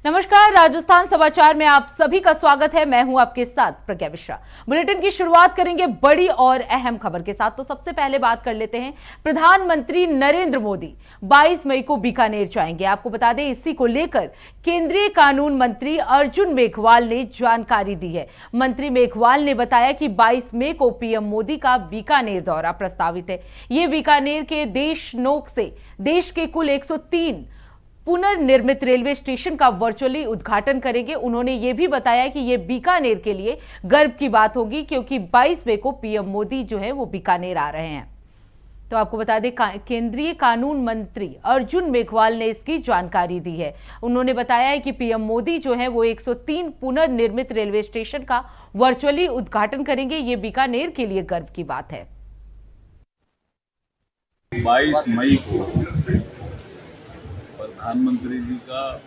नमस्कार, राजस्थान समाचार में आप सभी का स्वागत है। मैं हूं आपके साथ प्रज्ञा मिश्रा। बुलेटिन की शुरुआत करेंगे बड़ी और अहम खबर के साथ। तो सबसे पहले बात कर लेते हैं, प्रधानमंत्री नरेंद्र मोदी 22 मई को बीकानेर जाएंगे। आपको बता दें, इसी को लेकर केंद्रीय कानून मंत्री अर्जुन मेघवाल ने जानकारी दी है। मंत्री मेघवाल ने बताया कि 22 मई को पीएम मोदी का बीकानेर दौरा प्रस्तावित है। ये बीकानेर के देशनोक से देश के कुल 103 पुनर्निर्मित रेलवे स्टेशन का वर्चुअली उद्घाटन करेंगे। उन्होंने ये भी बताया कि ये बीकानेर के लिए गर्व की बात होगी, क्योंकि 22 मई को पीएम मोदी जो है वो बीकानेर आ रहे हैं। तो आपको बता दें, केंद्रीय कानून मंत्री अर्जुन मेघवाल ने इसकी जानकारी दी है। उन्होंने बताया है कि पीएम मोदी जो है वो 103 पुनर्निर्मित रेलवे स्टेशन का वर्चुअली उद्घाटन करेंगे। ये बीकानेर के लिए गर्व की बात है। 22 मई को प्रधानमंत्री जी का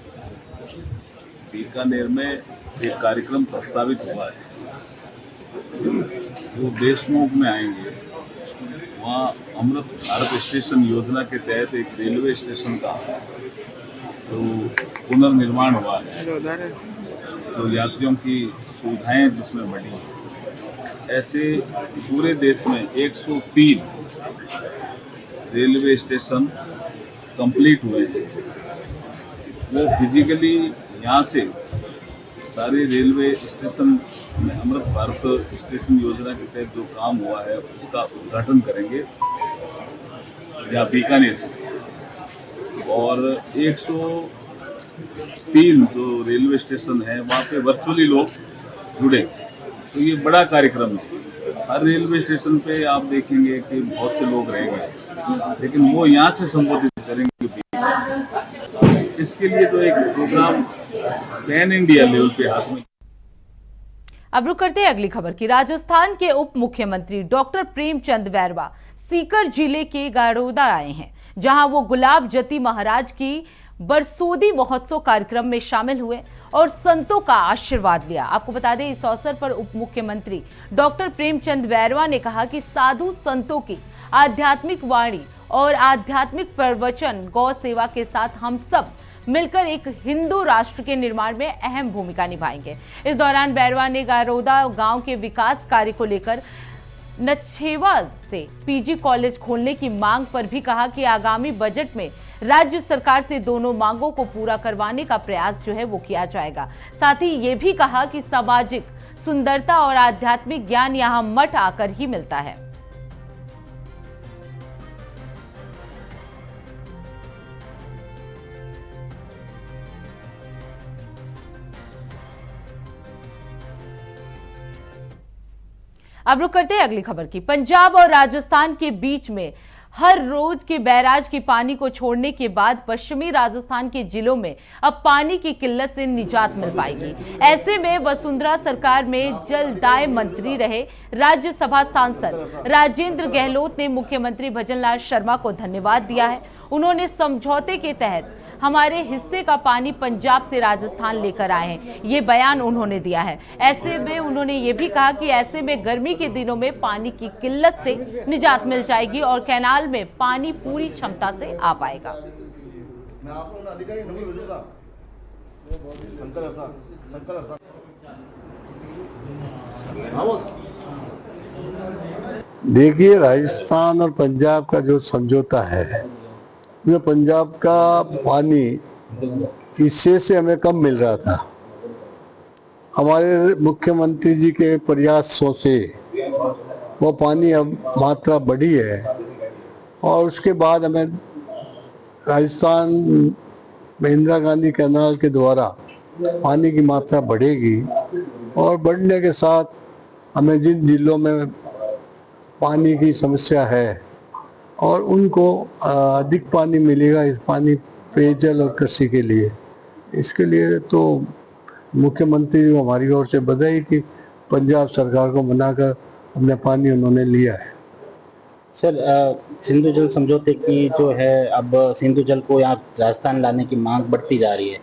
बीकानेर में एक कार्यक्रम प्रस्तावित हुआ है। वो देशनोक में आएंगे। वहाँ अमृत भारत स्टेशन योजना के तहत एक रेलवे स्टेशन का तो पुनर्निर्माण हुआ है, तो यात्रियों की सुविधाएं जिसमें बढ़ी। ऐसे पूरे देश में 103 रेलवे स्टेशन कंप्लीट हुए हैं। वो फिजिकली यहाँ से सारे रेलवे स्टेशन में अमृत भारत स्टेशन योजना के तहत जो काम हुआ है उसका उद्घाटन करेंगे या बीकानेर से। और 103 जो रेलवे स्टेशन है वहाँ पे वर्चुअली लोग जुड़े, तो ये बड़ा कार्यक्रम है। हर रेलवे स्टेशन पे आप देखेंगे कि बहुत से लोग रहेंगे, लेकिन वो यहाँ से संबोधित करेंगे। इसके लिए तो एक प्रोग्राम पैन इंडिया लेवल पे हाथ में। अब रुक करते हैं अगली खबर की। राजस्थान के उप मुख्यमंत्री डॉक्टर प्रेमचंद बैरवा सीकर जिले के गाड़ोदा आए हैं, जहां वो गुलाब जती महाराज की बरसोदी महोत्सव कार्यक्रम में शामिल हुए और संतों का आशीर्वाद लिया। आपको बता दें, इस अवसर पर उप मुख्यमंत्री डॉक्टर प्रेमचंद बैरवा ने कहा कि साधु संतों की आध्यात्मिक वाणी और आध्यात्मिक प्रवचन गौ सेवा के साथ हम सब मिलकर एक हिंदू राष्ट्र के निर्माण में अहम भूमिका निभाएंगे। इस दौरान बैरवा ने गारोदा गांव के विकास कार्य को लेकर नछेवा से पीजी कॉलेज खोलने की मांग पर भी कहा कि आगामी बजट में राज्य सरकार से दोनों मांगों को पूरा करवाने का प्रयास जो है वो किया जाएगा। साथ ही ये भी कहा कि सामाजिक सुंदरता और आध्यात्मिक ज्ञान यहाँ मठ आकर ही मिलता है। अब रुक करते हैं अगली खबर की। पंजाब और राजस्थान के बीच में हर रोज के बैराज के पानी को छोड़ने के बाद पश्चिमी राजस्थान के जिलों में अब पानी की किल्लत से निजात मिल पाएगी। ऐसे में वसुंधरा सरकार में जलदाय मंत्री रहे राज्यसभा सांसद राजेंद्र गहलोत ने मुख्यमंत्री भजनलाल शर्मा को धन्यवाद दिया है। उन्होंने समझौते के तहत हमारे हिस्से का पानी पंजाब से राजस्थान लेकर आए हैं, ये बयान उन्होंने दिया है। ऐसे में उन्होंने ये भी कहा कि ऐसे में गर्मी के दिनों में पानी की किल्लत से निजात मिल जाएगी और कैनाल में पानी पूरी क्षमता से आ पाएगा। देखिए, राजस्थान और पंजाब का जो समझौता है, में पंजाब का पानी हिस्से से हमें कम मिल रहा था। हमारे मुख्यमंत्री जी के प्रयासों से वो पानी अब मात्रा बढ़ी है और उसके बाद हमें राजस्थान में इंदिरा गांधी कैनाल के द्वारा पानी की मात्रा बढ़ेगी और बढ़ने के साथ हमें जिन जिलों में पानी की समस्या है और उनको अधिक पानी मिलेगा, इस पानी पेयजल और कृषि के लिए। इसके लिए तो मुख्यमंत्री को हमारी ओर से बधाई कि पंजाब सरकार को मनाकर अपने पानी उन्होंने लिया है। सर, सिंधु जल समझौते की जो है, अब सिंधु जल को यहाँ राजस्थान लाने की मांग बढ़ती जा रही है।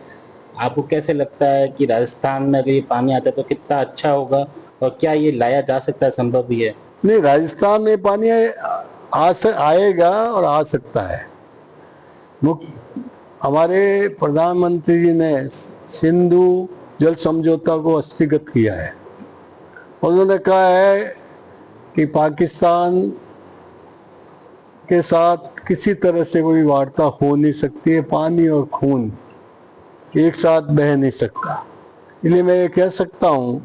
आपको कैसे लगता है कि राजस्थान में अगर ये पानी आता है तो कितना अच्छा होगा और क्या ये लाया जा सकता है, संभव भी है? नहीं, राजस्थान में पानी आएगा और आ सकता है। हमारे प्रधानमंत्री जी ने सिंधु जल समझौता को हस्तगत किया है। उन्होंने कहा है कि पाकिस्तान के साथ किसी तरह से कोई वार्ता हो नहीं सकती है, पानी और खून एक साथ बह नहीं सकता। इसलिए मैं ये कह सकता हूँ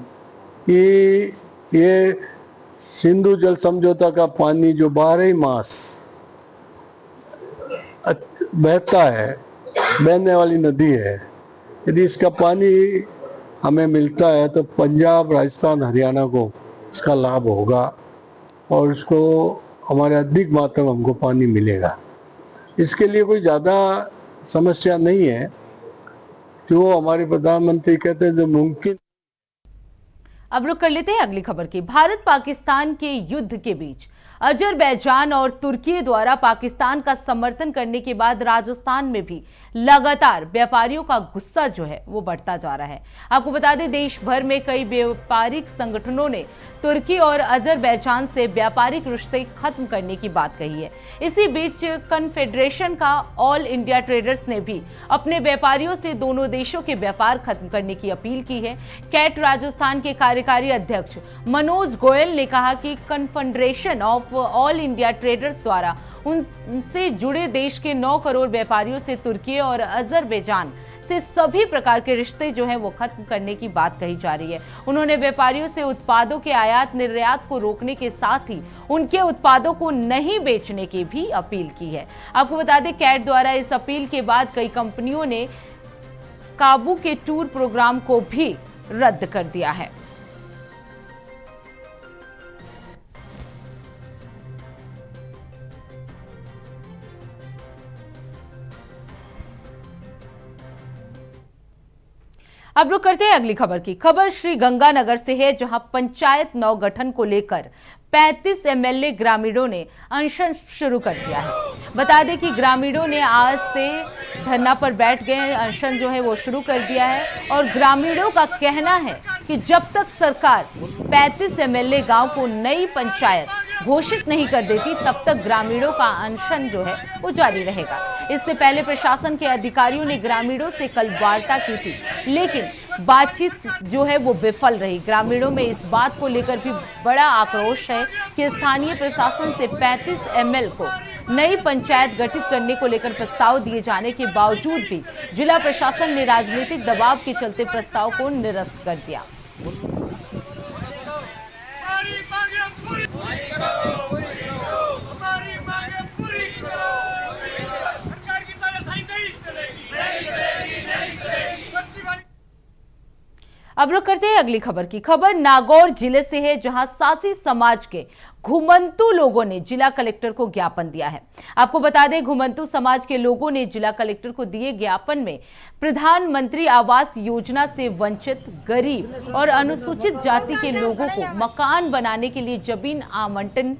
कि ये सिंधु जल समझौता का पानी जो 12 मास बहता है, बहने वाली नदी है, यदि इसका पानी हमें मिलता है तो पंजाब, राजस्थान, हरियाणा को इसका लाभ होगा और इसको हमारे अधिक मात्रा में हमको पानी मिलेगा। इसके लिए कोई ज़्यादा समस्या नहीं है। जो हमारे प्रधानमंत्री कहते हैं जो मुमकिन। अब रुक कर लेते हैं अगली खबर की। भारत पाकिस्तान के युद्ध के बीच अजरबैजान और तुर्की द्वारा पाकिस्तान का समर्थन करने के बाद राजस्थान में भी लगातार व्यापारियों का गुस्सा जो है वो बढ़ता जा रहा है। आपको बता दें, देश भर में कई व्यापारिक संगठनों ने तुर्की और अजरबैजान से व्यापारिक रिश्ते खत्म करने की बात कही है। इसी बीच कन्फेडरेशन का ऑल इंडिया ट्रेडर्स ने भी अपने व्यापारियों से दोनों देशों के व्यापार खत्म करने की अपील की है। कैट राजस्थान के कार्यकारी अध्यक्ष मनोज गोयल ने कहा कि confederation of all India traders द्वारा उनसे जुड़े देश के 9 करोड़ व्यापारियों से तुर्की और अजरबैजान से सभी प्रकार के रिश्ते जो हैं वो खत्म करने की बात कही जा रही है। उन्होंने व्यापारियों से उत्पादों के आयात निर्यात को रोकने के साथ ही उनके उत्पादों को नहीं बेचने की भी अपील की है। आपको बता दें, कैट द्वारा इस अपील के बाद कई कंपनियों ने काबू के टूर प्रोग्राम को भी रद्द कर दिया है। अब रुक करते हैं अगली खबर की। खबर श्री गंगानगर से है, जहां पंचायत नवगठन को लेकर 35 एमएलए ग्रामीणों ने अनशन शुरू कर दिया है। बता दें कि ग्रामीणों ने आज से धरना पर बैठ गए, अनशन जो है वो शुरू कर दिया है और ग्रामीणों का कहना है कि जब तक सरकार 35 एमएलए गांव को नई पंचायत घोषित नहीं कर देती तब तक ग्रामीणों का अनशन जो है वो जारी रहेगा। इससे पहले प्रशासन के अधिकारियों ने ग्रामीणों से कल वार्ता की थी, लेकिन बातचीत जो है वो विफल रही। ग्रामीणों में इस बात को लेकर भी बड़ा आक्रोश है कि स्थानीय प्रशासन से 35 एमएल को नई पंचायत गठित करने को लेकर प्रस्ताव दिए जाने के बावजूद भी जिला प्रशासन ने राजनीतिक दबाव के चलते प्रस्ताव को निरस्त कर दिया। अब रुक करते हैं अगली खबर की। खबर नागौर जिले से है, जहां सासी समाज के घुमंतु लोगों ने जिला कलेक्टर को ज्ञापन दिया है। आपको बता दें, घुमंतु समाज के लोगों ने जिला कलेक्टर को दिए ज्ञापन में प्रधानमंत्री आवास योजना से वंचित गरीब और अनुसूचित जाति के लोगों को मकान बनाने के लिए जमीन आवंटन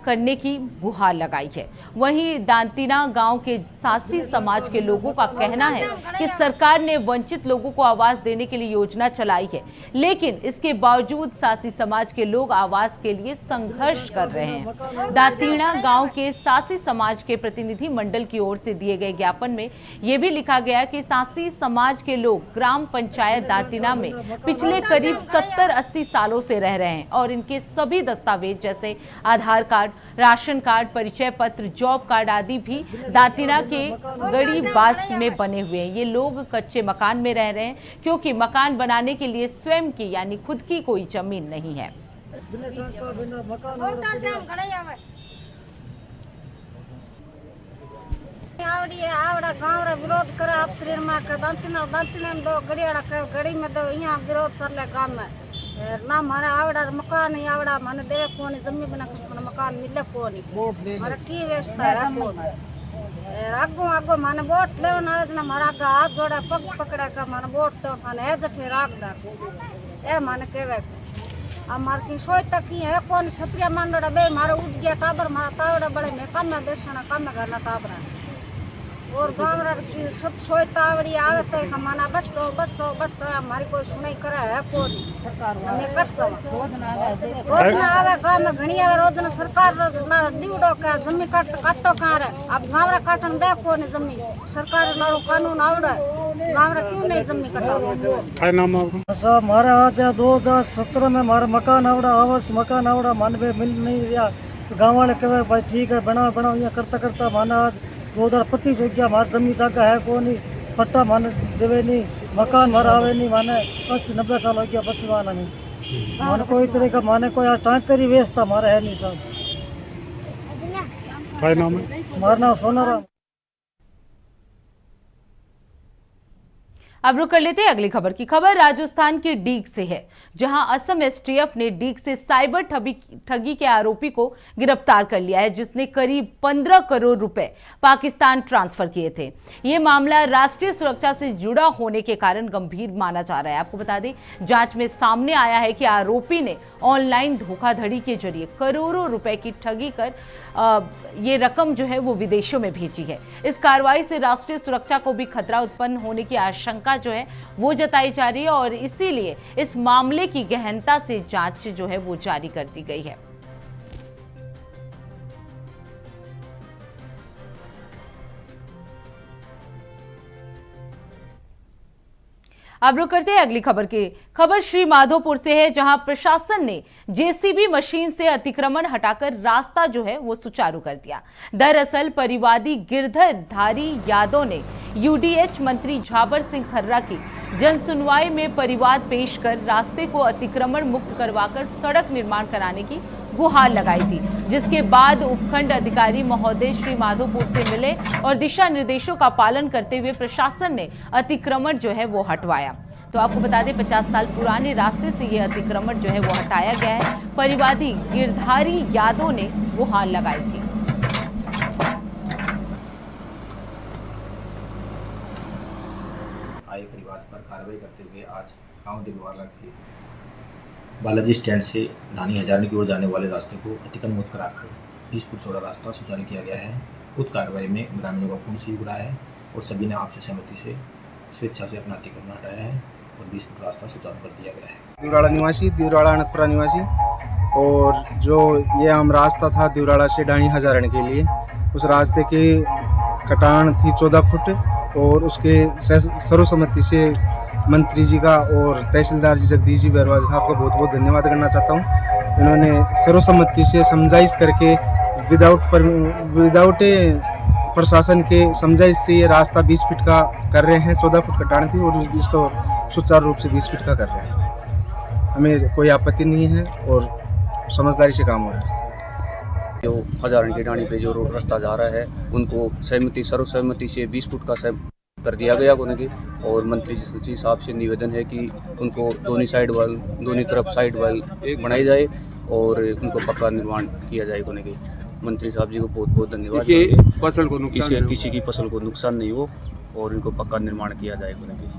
करने की गुहार लगाई है। वहीं दांतीना गांव के सासी समाज के लोगों का कहना है कि सरकार ने वंचित लोगों को आवास देने के लिए योजना चलाई है, लेकिन इसके बावजूद सासी समाज के लोग आवास के लिए संघर्ष कर रहे हैं। दांतीना गांव के सासी समाज के प्रतिनिधि मंडल की ओर से दिए गए ज्ञापन में यह भी लिखा गया कि सासी समाज के लोग ग्राम पंचायत दांतीना में पिछले करीब 70-80 सालों से रह रहे हैं और इनके सभी दस्तावेज जैसे आधार कार्ड, राशन कार्ड, परिचय पत्र, जॉब कार्ड आदि भी दांतीना के गरीबास में बने हुए हैं। ये लोग कच्चे मकान में रह रहे हैं क्योंकि मकान बनाने के लिए स्वयं की यानी खुद की कोई जमीन नहीं है। आवड़ा गांव रे विरोध करे अब त्रिर में के दांतीना में दो गड़ियाड़ा के गड़ी में दो यहाँ विरोध चल रहा गांव में ना मारा आवड़ा मकान नहीं आवड़ा माने दे कोनी जमीन बिना मकान मिले कोनी मारा की व्यवस्था है आगो आगो माने वोट ले ना मारा का हाथ जोड़ा पग पकड़ा का माने वोट तो थाने है जठे राख दा ए माने केवे अब मार की सोच तक की है कोनी छपरिया मानड़ा बे मारे उठ गया टाबर मारा तावड़ा बड़े में काम देशना काम करना टाबरा और गांव की सब सोचतावड़ी आवे तो हमारा बस हमारी कोई सुनाई करे है कोई सरकार हमें कष्ट रोज ना आवे गांव में घणी आवे रोज ना सरकार ना दीवड़ो का जमीन काटो कहां रे अब गांव रे काटन दे कोनी जमीन सरकार नारो कानून आवड़े गाँव रे क्यों नहीं जमी कटा? क्या नाम है आपका? साहब हमारा आज 2017 में हमारा मकान आवड़ा आवास मकान आवड़ा मन में मिल नहीं रहा। गाँव वाले कहे भाई ठीक है बनाओ बनाओ, यहाँ करता करता माना आज 2025 हो गया। हमारी जमीन जगह है को नहीं, पट्टा माने देवे नहीं, मकान हमारा आवे नहीं, माने 80-90 साल हो गया बस वाला नहीं माने कोई तरह का माने कोई टाँकर ही व्यवस्था हमारा है नहीं साहब। क्या नाम है? हमारा नाम सोनाराम। अब रुक कर लेते हैं अगली खबर की। खबर राजस्थान के डीग से है, जहां असम एसटीएफ ने डीग से साइबर ठगी के आरोपी को गिरफ्तार कर लिया है, जिसने करीब 15 करोड़ रुपए पाकिस्तान ट्रांसफर किए थे। यह मामला राष्ट्रीय सुरक्षा से जुड़ा होने के कारण गंभीर माना जा रहा है। आपको बता दें, जांच में सामने आया है कि आरोपी ने ऑनलाइन धोखाधड़ी के जरिए करोड़ों रुपए की ठगी कर ये रकम जो है वो विदेशों में भेजी है। इस कार्रवाई से राष्ट्रीय सुरक्षा को भी खतरा उत्पन्न होने की आशंका जो है वो जताई जा रही है और इसीलिए इस मामले की गहनता से जांच जो है वो जारी कर दी गई है। अब रुक करते हैं अगली खबर की। खबर श्री माधोपुर से है, जहां प्रशासन ने जेसीबी मशीन से अतिक्रमण हटाकर रास्ता जो है वो सुचारू कर दिया। दरअसल परिवादी गिरधरधारी यादव ने यूडीएच मंत्री झाबर सिंह खर्रा की जनसुनवाई में परिवाद पेश कर रास्ते को अतिक्रमण मुक्त करवाकर सड़क निर्माण कराने की गुहार लगाई थी, जिसके बाद उपखंड अधिकारी महोदय श्री माधोपुर से मिले और दिशा निर्देशों का पालन करते हुए प्रशासन ने अतिक्रमण जो है वो हटवाया। तो आपको बता दें, 50 साल पुराने रास्ते से ये अतिक्रमण जो है वो हटाया गया है। परिवादी गिरधारी यादव ने गुहार लगाई थी। आए परिवार पर कार्रवाई करते हुए आज गांव दिलवाला के बालाजी स्टैंड से ढानी हजारनी की ओर जाने वाले रास्ते को अतिक्रमण मुक्त कराकर 20 फुट चौड़ा रास्ता सुचारू किया गया है। उक्त कार्रवाई में ग्रामीणों का पूर्ण सहयोग रहा है और सभी ने आपसी सहमति से स्वेच्छा से अपना अतिक्रमण हटाया है और 20 फुट रास्ता सुचारू कर दिया गया है। दिवराड़ा निवासी, दिवराड़ा अनंतपुरा निवासी, और जो ये आम रास्ता था दिवराड़ा से ढाणी हजारण के लिए, उस रास्ते की कटान थी 14 फुट और उसके सर्वसम्मति से मंत्री जी का और तहसीलदार जी जगदीश जी बैरवाल साहब का बहुत बहुत धन्यवाद करना चाहता हूँ। इन्होंने सर्वसम्मति से समझाइश करके विदाउट प्रशासन के समझाइश से ये रास्ता 20 फीट का कर रहे हैं। 14 फुट कटान थी और इसको सुचारू रूप से 20 फीट का कर रहे हैं। हमें कोई आपत्ति नहीं है और समझदारी से काम हो रहा है। जो हजारण की ढाणी पे जो रोड रास्ता जा रहा है उनको सर्वसहमति से 20 फुट का कर दिया गया उनके, और मंत्री जी साहब से निवेदन है कि उनको दोनों तरफ साइड वाल बनाई जाए और उनको पक्का निर्माण किया जाए। उनके मंत्री साहब जी को बहुत बहुत धन्यवाद। फसल को नुकसान किसी की फसल को नुकसान नहीं हो और इनको पक्का निर्माण किया जाए। उनके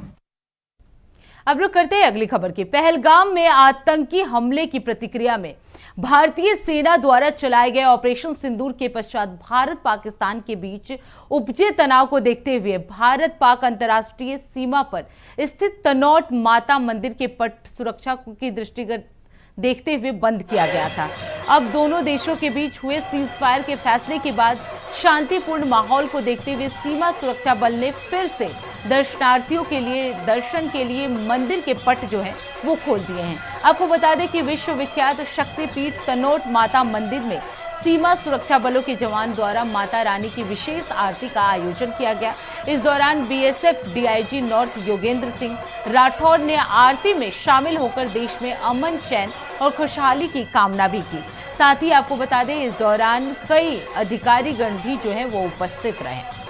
अब रुक करते हैं अगली खबर की। पहलगाम में आतंकी हमले की प्रतिक्रिया में भारतीय सेना द्वारा चलाए गए ऑपरेशन सिंदूर के पश्चात भारत पाकिस्तान के बीच उपजे तनाव को देखते हुए भारत पाक अंतर्राष्ट्रीय सीमा पर स्थित तनौट माता मंदिर के पट सुरक्षा की दृष्टिगत देखते हुए बंद किया गया था। अब दोनों देशों के बीच हुए सीज फायर के फैसले के बाद शांतिपूर्ण माहौल को देखते हुए सीमा सुरक्षा बल ने फिर से दर्शनार्थियों के लिए दर्शन के लिए मंदिर के पट जो है वो खोल दिए हैं। आपको बता दें कि विश्वविख्यात शक्तिपीठ तनौट माता मंदिर में सीमा सुरक्षा बलों के जवान द्वारा माता रानी की विशेष आरती का आयोजन किया गया। इस दौरान BSF DIG north Yogendra Singh Rathore ने आरती में शामिल होकर देश में अमन, चैन और खुशहाली की कामना भी की। साथ ही आपको बता दें, इस दौरान कई अधिकारीगण भी जो है वो उपस्थित रहे।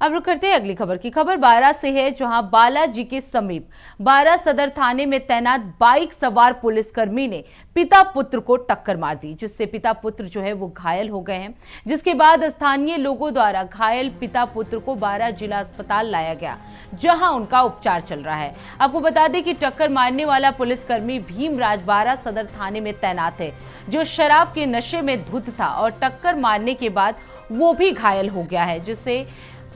अब रुक करते हैं अगली खबर की। खबर बारा से है, जहां बालाजी के समीप बारा सदर थाने में तैनात बाइक सवार पुलिसकर्मी ने पिता पुत्र को टक्कर मार दी, जिससे पिता पुत्र जो है वो घायल हो गए हैं। जिसके बाद स्थानीय लोगों द्वारा घायल पिता पुत्र को बारा जिला अस्पताल लाया गया, जहां उनका उपचार चल रहा है। आपको बता दें कि टक्कर मारने वाला पुलिसकर्मी भीमराज बारा सदर थाने में तैनात है, जो शराब के नशे में धुत था और टक्कर मारने के बाद वो भी घायल हो गया है, जिसे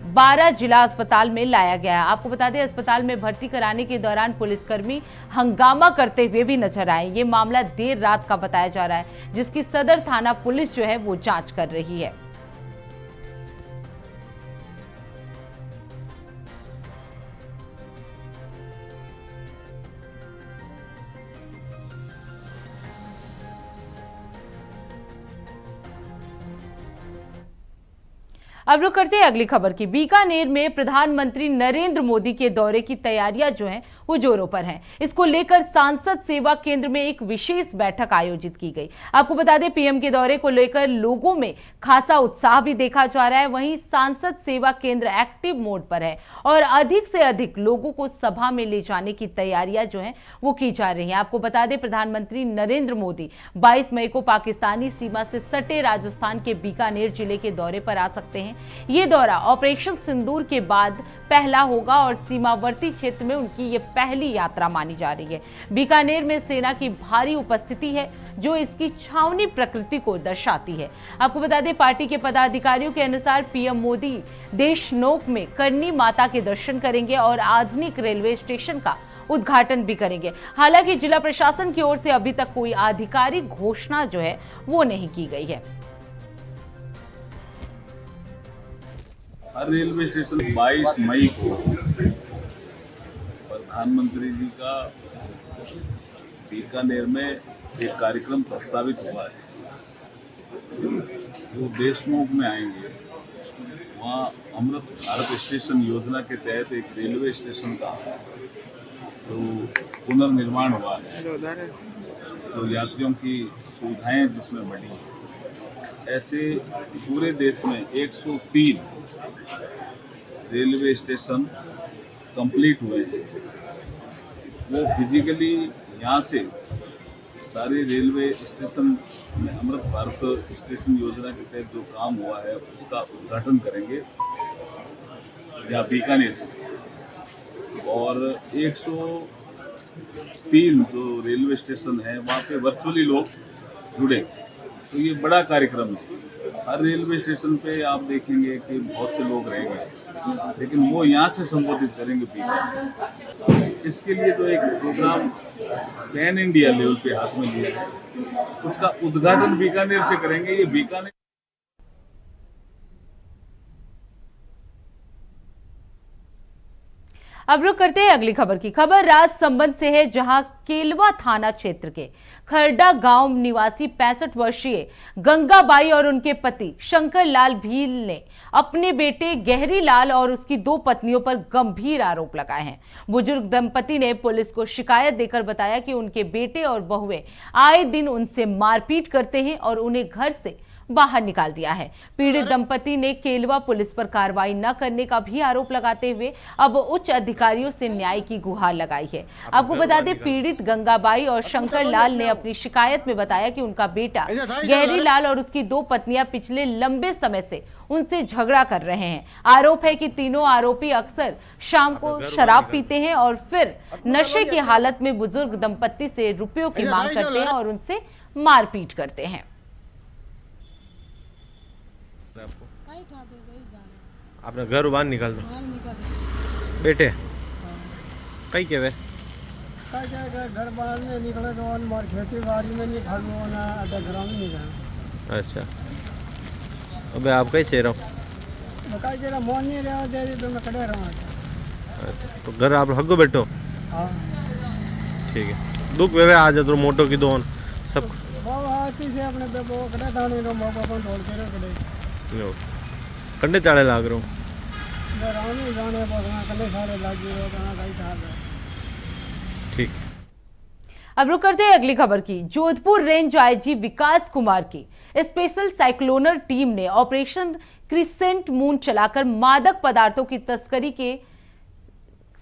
बारा जिला अस्पताल में लाया गया है। आपको बता दें, अस्पताल में भर्ती कराने के दौरान पुलिसकर्मी हंगामा करते हुए भी नजर आए। ये मामला देर रात का बताया जा रहा है, जिसकी सदर थाना पुलिस जो है वो जांच कर रही है। अब रुक करते हैं अगली खबर की। बीकानेर में प्रधानमंत्री नरेंद्र मोदी के दौरे की तैयारियां जो हैं वो जोरों पर हैं। इसको लेकर सांसद सेवा केंद्र में एक विशेष बैठक आयोजित की गई। आपको बता दें, पीएम के दौरे को लेकर लोगों में खासा उत्साह भी देखा जा रहा है। वहीं सांसद सेवा केंद्र एक्टिव मोड पर है और अधिक से अधिक लोगों को सभा में ले जाने की तैयारियां जो हैं वो की जा रही हैं। आपको बता दें, प्रधानमंत्री नरेंद्र मोदी 22 मई को पाकिस्तानी सीमा से सटे राजस्थान के बीकानेर जिले के दौरे पर आ सकते हैं। ये दौरा ऑपरेशन सिंदूर के बाद पहला होगा और सीमावर्ती क्षेत्र में उनकी ये पहली यात्रा मानी जा रही है। बीकानेर में सेना की भारी उपस्थिति है, जो इसकी छावनी प्रकृति को दर्शाती है। आपको बता दें, पार्टी के पदाधिकारियों के अनुसार पीएम मोदी देशनोक में करनी माता के दर्शन करेंगे और आधुनिक रेलवे स्टेशन का उद्घाटन भी करेंगे। हालांकि जिला प्रशासन की ओर से अभी तक कोई आधिकारिक घोषणा जो है वो नहीं की गई है। हर रेलवे स्टेशन 22 मई को प्रधानमंत्री जी का बीकानेर में एक कार्यक्रम प्रस्तावित हुआ है। वो देशनोक में आएंगे, वहाँ अमृत भारत स्टेशन योजना के तहत एक रेलवे स्टेशन का तो पुनर्निर्माण हुआ है, तो यात्रियों की सुविधाएं जिसमें बढ़ी हैं। ऐसे पूरे देश में 103 रेलवे स्टेशन कंप्लीट हुए हैं। वो फिजिकली यहाँ से सारे रेलवे स्टेशन में अमृत भारत स्टेशन योजना के तहत जो काम हुआ है उसका उद्घाटन करेंगे यहाँ बीकानेर से। और 103 जो रेलवे स्टेशन है वहाँ पे वर्चुअली लोग जुड़े, तो ये बड़ा कार्यक्रम है। हर रेलवे स्टेशन पे आप देखेंगे कि बहुत से लोग रहेंगे, लेकिन वो यहाँ से संबोधित करेंगे बीकानेर। इसके लिए तो एक प्रोग्राम पैन इंडिया लेवल पे हाथ में लिया है, उसका उद्घाटन बीकानेर से करेंगे। ये बीकानेर अब रुक करते हैं अगली खबर की। खबर राजसमंद से है, जहां केलवा थाना क्षेत्र के खरडा गांव निवासी 65 वर्षीय गंगाबाई और उनके पति शंकर लाल भील ने अपने बेटे गहरी लाल और उसकी 2 पत्नियों पर गंभीर आरोप लगाए हैं। बुजुर्ग दंपति ने पुलिस को शिकायत देकर बताया कि उनके बेटे और बहुएं आए दिन उनसे मारपीट करते हैं और उन्हें घर से बाहर निकाल दिया है। पीड़ित दंपति ने केलवा पुलिस पर कार्रवाई न करने का भी आरोप लगाते हुए अब उच्च अधिकारियों से न्याय की गुहार लगाई है। आपको बता दें, पीड़ित गंगाबाई और शंकर लाल ने अपनी शिकायत में बताया कि उनका बेटा गहरी लाल और उसकी 2 पत्नियां पिछले लंबे समय से उनसे झगड़ा कर रहे हैं। आरोप है कि तीनों आरोपी अक्सर शाम को शराब पीते हैं और फिर नशे की हालत में बुजुर्ग दंपति से रुपयों की मांग करते हैं और उनसे मारपीट करते हैं। अपना घर बाहर निकाल दो बेटे कई के वे घर बाहर नहीं निकले तो मार खेती बाड़ी में नहीं खड़ो ना आधा घर में नहीं गए। अच्छा, अबे आप कहीं चेहरा कई जरा मोन नहीं रहा दे तो मैं खड़े रहा। अच्छा, तो घर आप हगो बैठो। हाँ ठीक है, दुख वे आ जाते मोटो की दोन सब वो आती से अपने बेबो खड़े दाने रो मो अपन ढोल के रो खड़े कंडे चाड़े लाग रहो रानी जाने बस कंडे सारे लाग गए तो कई था। ठीक। अब रुक करते हैं अगली खबर की। जोधपुर रेंज आईजी विकास कुमार की स्पेशल साइक्लोनर टीम ने ऑपरेशन क्रिसेंट मून चलाकर मादक पदार्थों की तस्करी के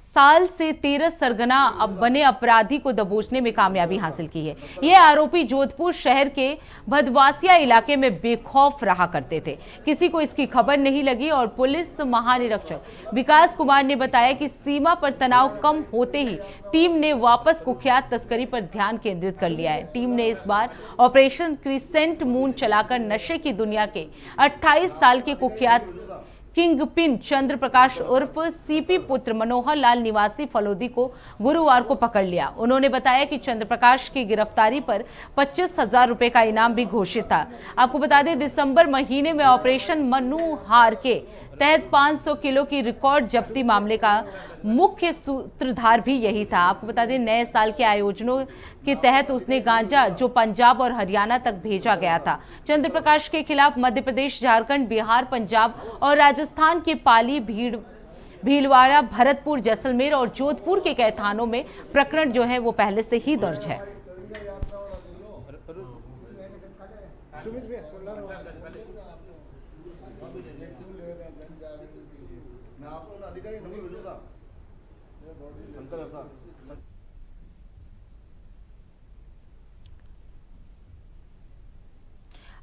साल से 13 सरगना बने अपराधी को दबोचने में कामयाबी हासिल की है। ये आरोपी जोधपुर शहर के भदवासिया इलाके में बेखौफ रहा करते थे। किसी को इसकी खबर नहीं लगी और पुलिस महानिरीक्षक विकास कुमार ने बताया कि सीमा पर तनाव कम होते ही टीम ने वापस कुख्यात तस्करी पर ध्यान केंद्रित कर लिया है। टीम ने इस बार ऑपरेशन क्रिसेंट मून चलाकर नशे की दुनिया के 28 साल के कुख्यात किंगपिन चंद्र प्रकाश उर्फ सीपी पुत्र मनोहर लाल निवासी फलोदी को गुरुवार को पकड़ लिया। उन्होंने बताया कि चंद्र प्रकाश की गिरफ्तारी पर 25,000 रुपए का इनाम भी घोषित था। आपको बता दें, दिसंबर महीने में ऑपरेशन मनुहार के तहत 500 किलो की रिकॉर्ड जब्ती मामले का मुख्य सूत्रधार भी यही था। आपको बता दें, नए साल के आयोजनों के तहत उसने गांजा जो पंजाब और हरियाणा तक भेजा गया था। चंद्र प्रकाश के खिलाफ मध्य प्रदेश, झारखंड, बिहार, पंजाब और राजस्थान के पाली, भीलवाड़ा, भरतपुर, जैसलमेर और जोधपुर के कई थानों में प्रकरण जो है वो पहले से ही दर्ज है।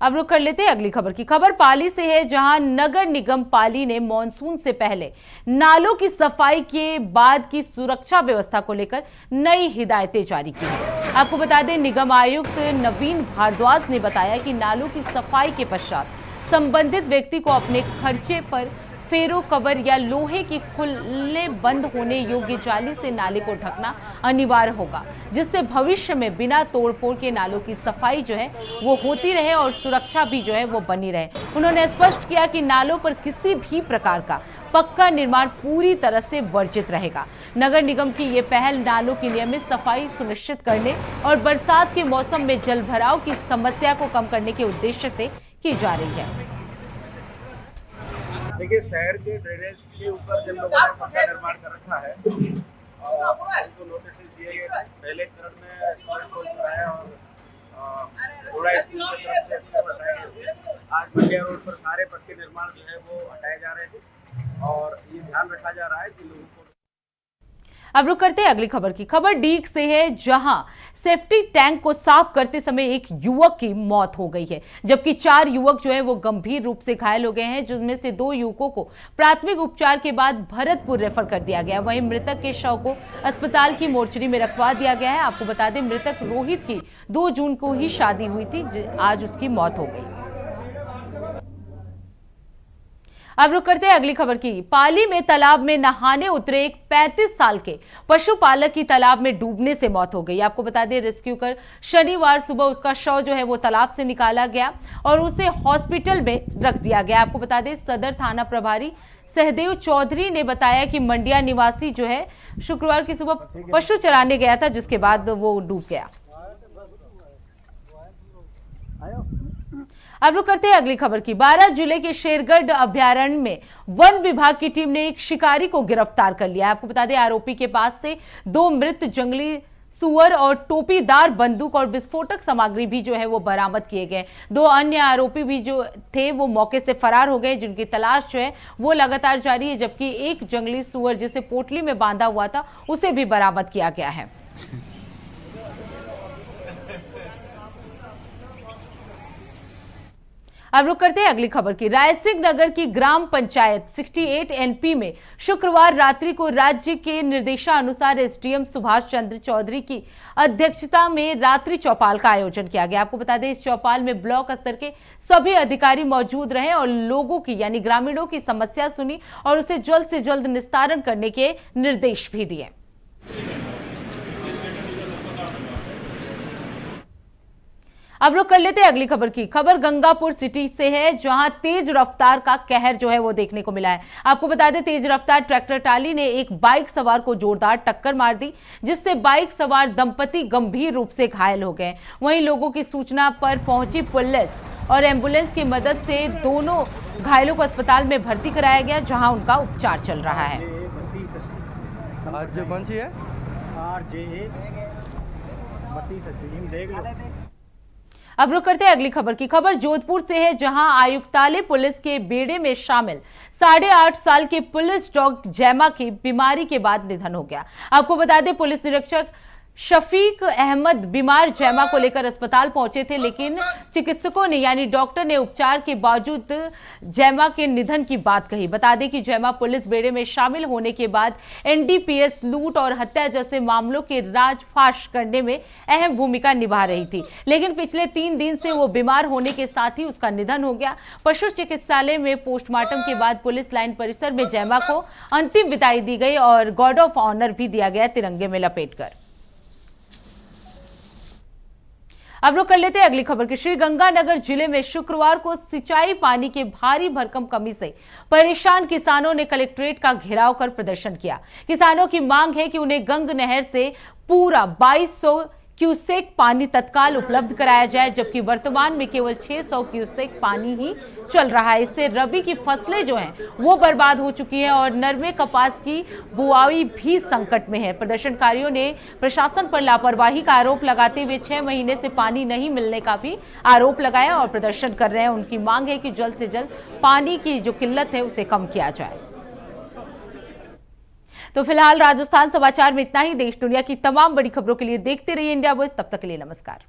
अब रुक कर लेते हैं अगली खबर की। खबर पाली से है, जहां नगर निगम पाली ने मानसून से पहले नालों की सफाई के बाद की सुरक्षा व्यवस्था को लेकर नई हिदायतें जारी की हैं। आपको बता दें, निगम आयुक्त नवीन भारद्वाज ने बताया कि नालों की सफाई के पश्चात संबंधित व्यक्ति को अपने खर्चे पर फेरो कवर या लोहे की खुले बंद होने योग्य जाली से नाले को ढकना अनिवार्य होगा, जिससे भविष्य में बिना तोड़फोड़ के नालों की सफाई जो है वो होती रहे और सुरक्षा भी जो है वो बनी रहे। उन्होंने स्पष्ट किया कि नालों पर किसी भी प्रकार का पक्का निर्माण पूरी तरह से वर्जित रहेगा। नगर निगम की ये पहल नालों की नियमित सफाई सुनिश्चित करने और बरसात के मौसम में जल भराव की समस्या को कम करने के उद्देश्य से की जा रही है। देखिए, शहर के ड्रेनेज के ऊपर जिन लोगों ने पक्का निर्माण कर रखा है उनको नोटिस दिए गए थे। पहले चरण में कराया और थोड़ा आज मंडिया रोड पर सारे पक्के निर्माण जो है वो हटाए जा रहे हैं और ये ध्यान रखा जा रहा है कि लोगों को। अब रुक करते हैं अगली खबर की। खबर डीग से है, जहां सेफ्टी टैंक को साफ करते समय एक युवक की मौत हो गई है, जबकि 4 युवक जो है वो गंभीर रूप से घायल हो गए हैं, जिसमें से 2 युवकों को प्राथमिक उपचार के बाद भरतपुर रेफर कर दिया गया। वहीं मृतक के शव को अस्पताल की मोर्चरी में रखवा दिया गया है। आपको बता दें, मृतक रोहित की 2 जून को ही शादी हुई थी, आज उसकी मौत हो गई। अब रुक करते हैं अगली खबर की। पाली में तालाब में नहाने उतरे एक 35 साल के पशुपालक की तालाब में डूबने से मौत हो गई। आपको बता दें, रेस्क्यू कर शनिवार सुबह उसका शव जो है वो तालाब से निकाला गया और उसे हॉस्पिटल में रख दिया गया। आपको बता दें, सदर थाना प्रभारी सहदेव चौधरी ने बताया कि मंडिया निवासी जो है शुक्रवार की सुबह पशु चराने गया था, जिसके बाद वो डूब गया। अब रुक करते हैं अगली खबर की। 12 जिले के शेरगढ़ अभयारण्य में वन विभाग की टीम ने एक शिकारी को गिरफ्तार कर लिया। आपको बता दें, आरोपी के पास से 2 मृत जंगली सुअर और टोपीदार बंदूक और विस्फोटक सामग्री भी जो है वो बरामद किए गए। 2 अन्य आरोपी भी जो थे वो मौके से फरार हो गए, जिनकी तलाश जो है वो लगातार जारी है, जबकि एक जंगली सुअर जिसे पोटली में बांधा हुआ था उसे भी बरामद किया गया है। अब रुक करते हैं अगली खबर की। रायसिंह नगर की ग्राम पंचायत 68 एनपी में शुक्रवार रात्रि को राज्य के निर्देशानुसार एसडीएम सुभाष चंद्र चौधरी की अध्यक्षता में रात्रि चौपाल का आयोजन किया गया। आपको बता दें, इस चौपाल में ब्लॉक स्तर के सभी अधिकारी मौजूद रहे और लोगों की यानी ग्रामीणों की समस्या सुनी और उसे जल्द से जल्द निस्तारण करने के निर्देश भी दिए। अब रुक कर लेते हैं अगली खबर की। खबर गंगापुर सिटी से है, जहां तेज रफ्तार का कहर जो है वो देखने को मिला है। आपको बता दें, तेज रफ्तार ट्रैक्टर ट्राली ने एक बाइक सवार को जोरदार टक्कर मार दी, जिससे बाइक सवार दंपति गंभीर रूप से घायल हो गए। वहीं लोगों की सूचना पर पहुंची पुलिस और एम्बुलेंस की मदद से दोनों घायलों को अस्पताल में भर्ती कराया गया, जहां उनका उपचार चल रहा है। अब रुक करते हैं अगली खबर की। खबर जोधपुर से है, जहां आयुक्तालय पुलिस के बेड़े में शामिल 8.5 साल के पुलिस डॉग जैमा की बीमारी के बाद निधन हो गया। आपको बता दें, पुलिस निरीक्षक शफीक अहमद बीमार जैमा को लेकर अस्पताल पहुंचे थे, लेकिन चिकित्सकों ने यानी डॉक्टर ने उपचार के बावजूद जैमा के निधन की बात कही। बता दें कि जैमा पुलिस बेड़े में शामिल होने के बाद एनडीपीएस, लूट और हत्या जैसे मामलों के राजफाश करने में अहम भूमिका निभा रही थी, लेकिन पिछले 3 दिन से वो बीमार होने के साथ ही उसका निधन हो गया। पशु चिकित्सालय में पोस्टमार्टम के बाद पुलिस लाइन परिसर में जैमा को अंतिम विदाई दी गई और गार्ड ऑफ ऑनर भी दिया गया तिरंगे में लपेटकर। अब रुक कर लेते हैं अगली खबर की। श्रीगंगानगर जिले में शुक्रवार को सिंचाई पानी के भारी भरकम कमी से परेशान किसानों ने कलेक्ट्रेट का घेराव कर प्रदर्शन किया। किसानों की मांग है कि उन्हें गंग नहर से पूरा 2200 क्यूसेक पानी तत्काल उपलब्ध कराया जाए, जबकि वर्तमान में केवल 600 क्यूसेक पानी ही चल रहा है। इससे रबी की फसलें जो हैं वो बर्बाद हो चुकी हैं और नरमे कपास की बुआई भी संकट में है। प्रदर्शनकारियों ने प्रशासन पर लापरवाही का आरोप लगाते हुए 6 महीने से पानी नहीं मिलने का भी आरोप लगाया और प्रदर्शन कर रहे हैं। उनकी मांग है कि जल्द से जल्द पानी की जो किल्लत है उसे कम किया जाए। तो फिलहाल राजस्थान समाचार में इतना ही। देश दुनिया की तमाम बड़ी खबरों के लिए देखते रहिए इंडिया वॉइस। तब तक के लिए नमस्कार।